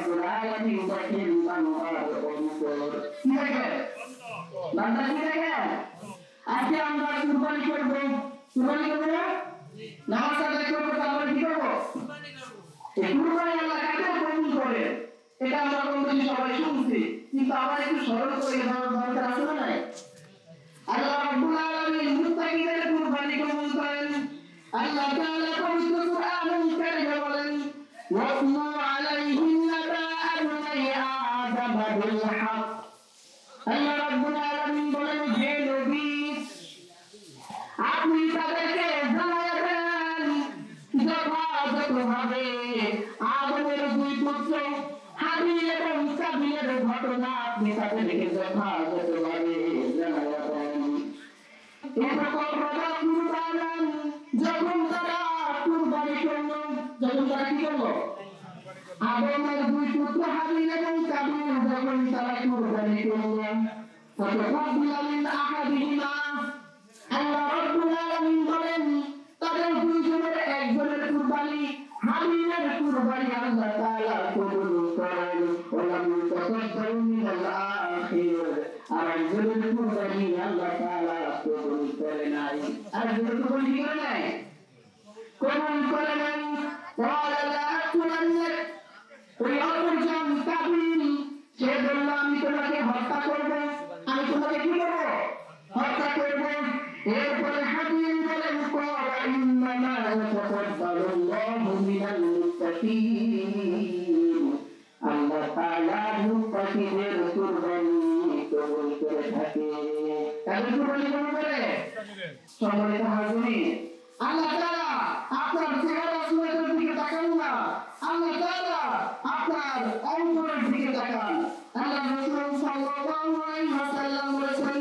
রব্বুল আলামিন দেখেন বান্দার অন্তর। কি দেখেন? বান্দা কি দেখেন? আজকে আমরা কুরবানি করব, কুরবানি করব না? নামাজ আদায় করব, তারপরে কি করব? এই কুরবানি আল্লাহ কাকে কবুল করে? এটা আমরা কম বেশি সবাই শুনছি, কিন্তু আবার একটু স্মরণ করে দেওয়ার দরকার আছে না নাই? আল্লাহ রাব্বুল আলামিন মুত্তাকিদের কুরবানি কবুল করেন। আল্লাহ তাআলা পবিত্র কুরআনুল কারীমে বলেন, ওয়াতলু আলাইহিম নাবাআ বনি আদম বিল হক। আল্লাহ রাব্বুল আলামিন বলেন, হে নবী, আপনি তাদেরকে জানায়া দেন যথাযথভাবে আদমের দুই পুত্র হাবিল এবং কাবিলের ঘটনা আপনি তাদেরকে যথাযথভাবে জানায়া দেন। এরকম রাজা কুরবান যখন তারা কুরবানি করলো, যখন তারা কি করলো? আদমের দুই পুত্র হাবিল এবং কাবিল যখন তারা কুরবানি করলো, ফাতাকাব্বালা মিন আহাদিহিমা, আল্লাহ রাব্বুল আলামিন বলেন তাদের দুইজনের একজনের কুরবানি হাবিলের কুরবানি আল্লাহ তাআলা কবুল করেন। ওয়ালাম তাকাব্বালু মিনাল আখির, আর একজনের কুরবানি আল্লাহ তাআলা কবুল করে নাই। আর একজনের কুরবানি কি করে নাই? কবুল করে নাই। ওয়ালা লা আকুলান্নাক, ওই অপরজন কাবিল সে বলল আমি তোমাকে হত্যা করব, আমি তোমাকে কি করব? হত্যা করব। এরপরে হাবিল বলেন, ক্বালা ইন্নামা ইয়াতাকাব্বালুল্লাহু মিনাল মুত্তাকিন, আল্লাহ তাআলা মুত্তাকিদের কুরবানি কবুল করে থাকে। কাদের কুরবানি কবুল করে? সম্মানিত হাজিরিন, আল্লাহ তাআলা আপনার চেহারা সুরতের দিকে তাকান না, আল্লাহ তাআলা আপনার অন্তরের দিকে তাকান। আল্লাহ রাসূল সাল্লাল্লাহু আলাইহি ওয়াসাল্লাম বলেছেন,